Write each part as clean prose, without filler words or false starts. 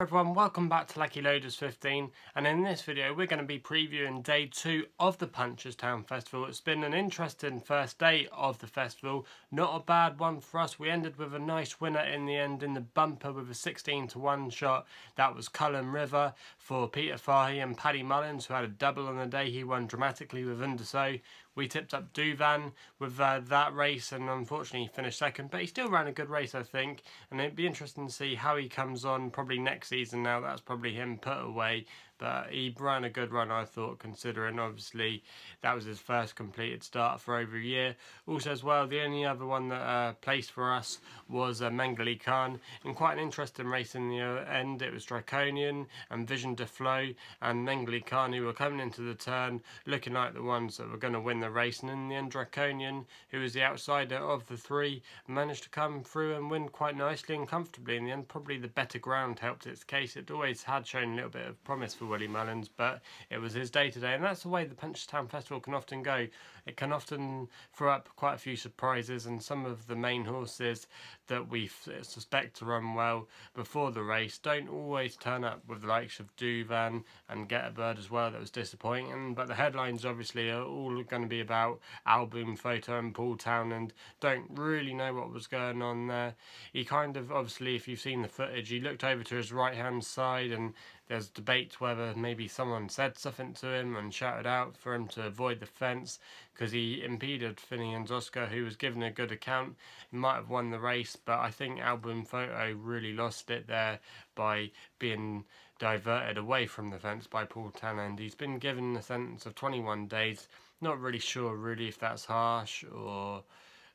Everyone, welcome back to Lucky Loaders 15, and in this video we're going to be previewing day 2 of the Punchestown Festival. It's been an interesting first day of the festival, not a bad one for us. We ended with a nice winner in the end in the bumper with a 16-1 shot. That was Cullen River for Peter Fahey and Paddy Mullins, who had a double on the day. He won dramatically with Underso. We tipped up Duvan with that race, and unfortunately he finished second, but he still ran a good race, I think, and it'd be interesting to see how he comes on probably next season. Now that's probably him put away, but he ran a good run, I thought, considering obviously that was his first completed start for over a year. Also as well, the only other one that placed for us was Mengele Khan, in quite an interesting race in the end. It was Draconian and Vision de Flow and Mengele Khan who were coming into the turn looking like the ones that were going to win the race, and in the end Draconian, who was the outsider of the three, managed to come through and win quite nicely and comfortably in the end. Probably the better ground helped its case. It always had shown a little bit of promise for Willie Mullins, but it was his day today, and that's the way the Punchestown Festival can often go. It can often throw up quite a few surprises, and some of the main horses that we suspect to run well before the race don't always turn up, with the likes of Duvan and Get a Bird as well. That was disappointing, but the headlines obviously are all going to be about Album Photo and Paul Townend. Don't really know what was going on there. He kind of, obviously if you've seen the footage, he looked over to his right hand side, and there's debate whether maybe someone said something to him and shouted out for him to avoid the fence, because he impeded Finian's Oscar, who was given a good account. He might have won the race, but I think Album Photo really lost it there by being diverted away from the fence by Paul Townend. He's been given a sentence of 21 days. Not really sure really if that's harsh or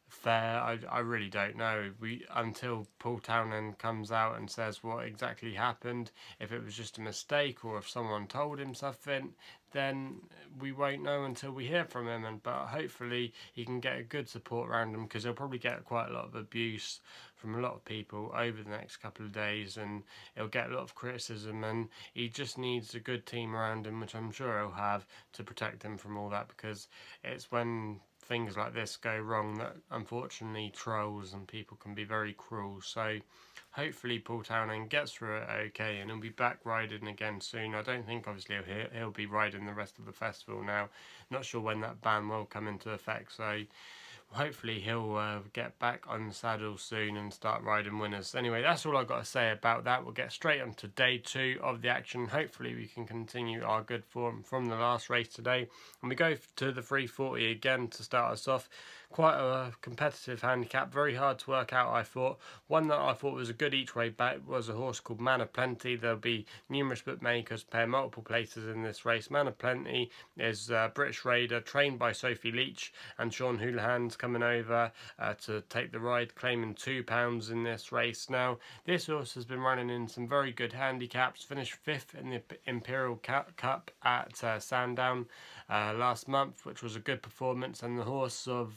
fair. I really don't know. Until Paul Townend comes out and says what exactly happened, if it was just a mistake or if someone told him something, then we won't know until we hear from him. But hopefully he can get a good support around him, because he'll probably get quite a lot of abuse from a lot of people over the next couple of days, and he'll get a lot of criticism, and he just needs a good team around him, which I'm sure he'll have, to protect him from all that, because it's when things like this go wrong that unfortunately trolls and people can be very cruel. So hopefully Paul Townend gets through it okay, and he'll be back riding again soon. I don't think obviously he'll be riding the rest of the festival now. Not sure when that ban will come into effect, so hopefully he'll get back on the saddle soon and start riding winners. Anyway, that's all I've got to say about that. We'll get straight on to day 2 of the action. Hopefully we can continue our good form from the last race today. And we go to the 340 again to start us off. Quite a competitive handicap, very hard to work out, I thought. One that I thought was a good each way bet was a horse called Man of Plenty. There'll be numerous bookmakers paying multiple places in this race. Man of Plenty is a British Raider trained by Sophie Leach, and Sean Houlihan's coming over to take the ride, claiming £2 in this race. Now, this horse has been running in some very good handicaps, finished 5th in the Imperial Cup at Sandown last month, which was a good performance, and the horse of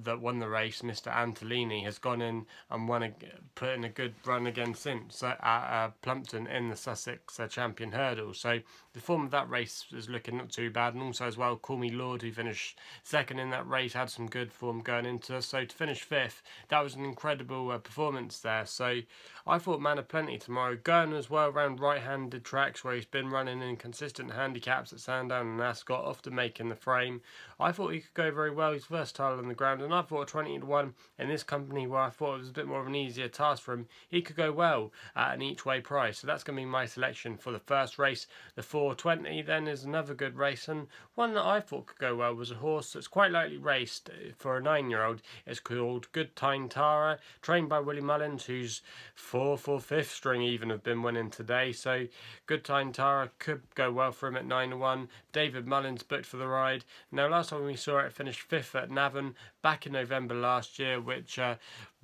that won the race, Mr. Antolini, has gone in and put in a good run again since at Plumpton in the Sussex Champion Hurdle. So the form of that race is looking not too bad, and also as well Call Me Lord, who finished 2nd in that race, had some good form going into. So to finish 5th, that was an incredible performance there. So I thought Man of Plenty tomorrow, going as well around right-handed tracks where he's been running in consistent handicaps at Sandown and Ascot, often making the frame. I thought he could go very well. He's versatile on the ground, and I thought 20-1 in this company, where I thought it was a bit more of an easier task for him, he could go well at an each way price. So that's going to be my selection for the first race. The 420 then is another good race, and one that I thought could go well was a horse that's quite lightly raced for a 9-year-old. It's called Good Time Tara, trained by Willie Mullins, who's 4th or 5th string even have been winning today. So Good Time Tara could go well for him at 9-1. David Mullins booked for the ride. Now last time we saw it finished 5th at Navan back in November last year, which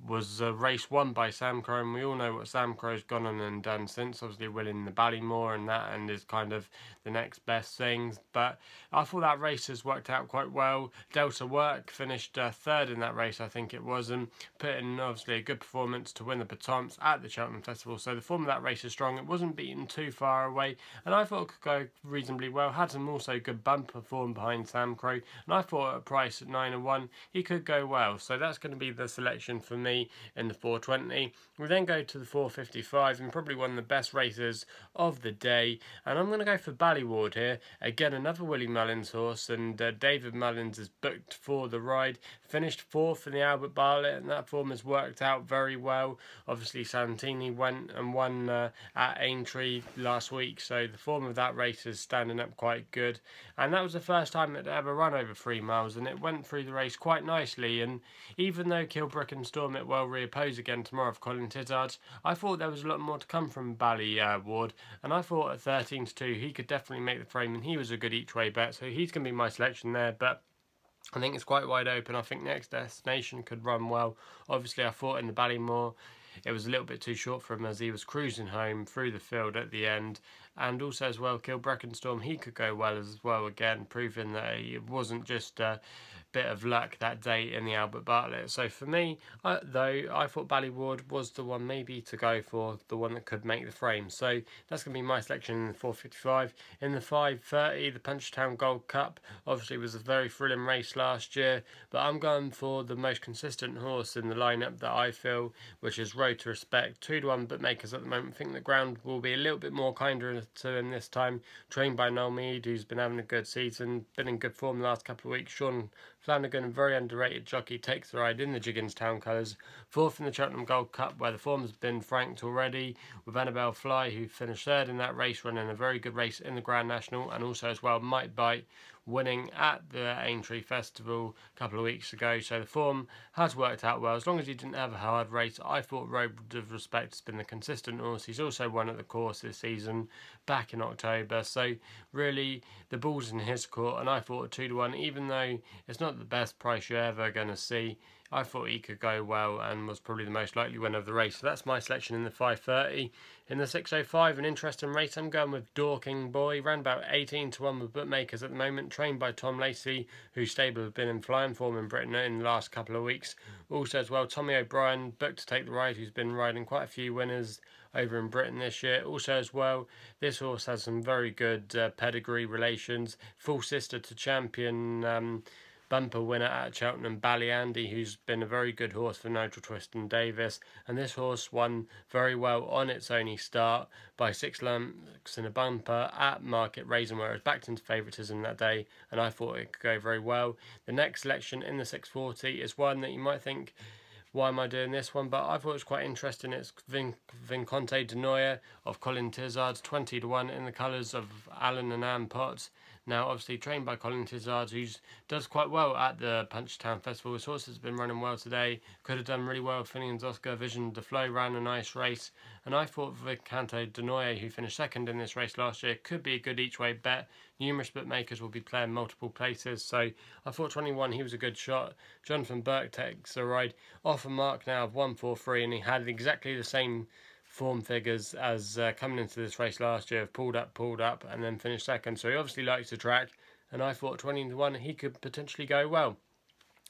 was a race won by Sam Crow, and we all know what Sam Crow's gone on and done since, obviously winning the Ballymore and that, and is kind of the next best things. But I thought that race has worked out quite well. Delta Work finished 3rd in that race, I think it was, and put in obviously a good performance to win the Batons at the Cheltenham Festival. So the form of that race is strong. It wasn't beaten too far away, and I thought it could go reasonably well. Had some also good bumper form behind Sam Crow, and I thought at a price at 9-1 he could go well. So that's going to be the selection for me. me in the 420. We then go to the 455 and probably one of the best races of the day, and I'm going to go for Ballyward here. Again, another Willie Mullins horse, and David Mullins is booked for the ride. Finished 4th in the Albert Bartlett, and that form has worked out very well. Obviously Santini went and won at Aintree last week, so the form of that race is standing up quite good, and that was the first time it ever run over 3 miles, and it went through the race quite nicely. And even though Kilbrick and Storm it will reoppose again tomorrow of Colin Tizard, I thought there was a lot more to come from Ballyward, and I thought at 13-2 he could definitely make the frame, and he was a good each way bet, so he's going to be my selection there. But I think it's quite wide open. I think Next Destination could run well. Obviously I thought in the Ballymore it was a little bit too short for him as he was cruising home through the field at the end. And also as well, Kilbreckenstorm, he could go well as well, again, proving that it wasn't just a bit of luck that day in the Albert Bartlett. So for me, though, I thought Ballyward was the one maybe to go for, the one that could make the frame. So that's going to be my selection in the 455. In the 530, the Punchestown Gold Cup, obviously was a very thrilling race last year, but I'm going for the most consistent horse in the lineup that I feel, which is Road to Respect. 2-1 bookmakers at the moment. I think the ground will be a little bit more kinder to him this time. Trained by Noel Mead, who's been having a good season, been in good form the last couple of weeks. Sean Flanagan, a very underrated jockey, takes the ride in the Gigginstown colours. 4th in the Cheltenham Gold Cup, where the form has been franked already, with Annabelle Fly, who finished 3rd in that race, running a very good race in the Grand National, and also as well Might Bite, winning at the Aintree Festival a couple of weeks ago. So the form has worked out well. As long as he didn't have a hard race, I thought Road of Respect has been the consistent horse. He's also won at the course this season back in October. So really the ball's in his court, and I thought 2-1, even though it's not the best price you're ever going to see, I thought he could go well and was probably the most likely winner of the race. So that's my selection in the 530. In the 605, an interesting race, I'm going with Dorking Boy, round about 18-1 with bookmakers at the moment, trained by Tom Lacey, whose stable have been in flying form in Britain in the last couple of weeks. Also as well, Tommy O'Brien, booked to take the ride, who's been riding quite a few winners over in Britain this year. Also as well, this horse has some very good pedigree relations. Full sister to champion bumper winner at Cheltenham, Ballyandy, who's been a very good horse for Nigel Twiston Davis, and this horse won very well on its only start by 6 lengths in a bumper at Market Raisin, where it was backed into favouritism that day, and I thought it could go very well. The next selection in the 640 is one that you might think, why am I doing this one? But I thought it was quite interesting. It's Viconte Du Noyer of Colin Tizard, 20-1 in the colours of Alan and Anne Potts. Now, obviously trained by Colin Tizard, who does quite well at the Punchestown Festival. His horse has been running well today. Could have done really well with Finian's Oscar. Vision de Flow ran a nice race. And I thought Viconte Du Noyer, who finished 2nd in this race last year, could be a good each way bet. Numerous bookmakers will be playing multiple places, so I thought 21, he was a good shot. Jonathan Burke takes a ride off a mark now of 143, and he had exactly the same form figures as coming into this race last year, pulled up, and then finished 2nd. So he obviously likes the track, and I thought 20-1, he could potentially go well.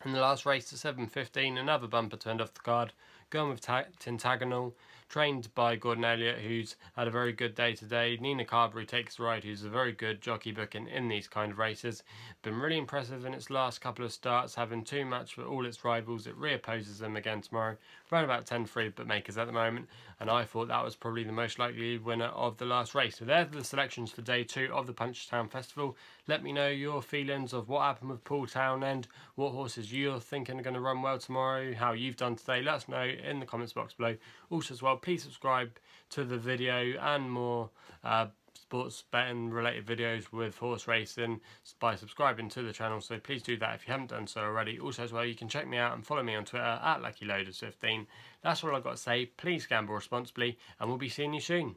In the last race, to 7:15, another bumper turned off the card, going with Tintangel, trained by Gordon Elliott, who's had a very good day today. Nina Carberry takes the ride, who's a very good jockey booking in these kind of races. Been really impressive in its last couple of starts, having too much for all its rivals. It reopposes them again tomorrow. Around about 10-3 bookmakers at the moment, and I thought that was probably the most likely winner of the last race. So there's the selections for day 2 of the Punchestown Festival. Let me know your feelings of what happened with Paul Townend, what horses you're thinking are going to run well tomorrow, how you've done today. Let us know in the comments box below. Also as well, please subscribe to the video and more sports betting related videos with horse racing by subscribing to the channel, so please do that if you haven't done so already. Also as well, you can check me out and follow me on Twitter at LuckyLoaders15. That's all I've got to say. Please gamble responsibly, and we'll be seeing you soon.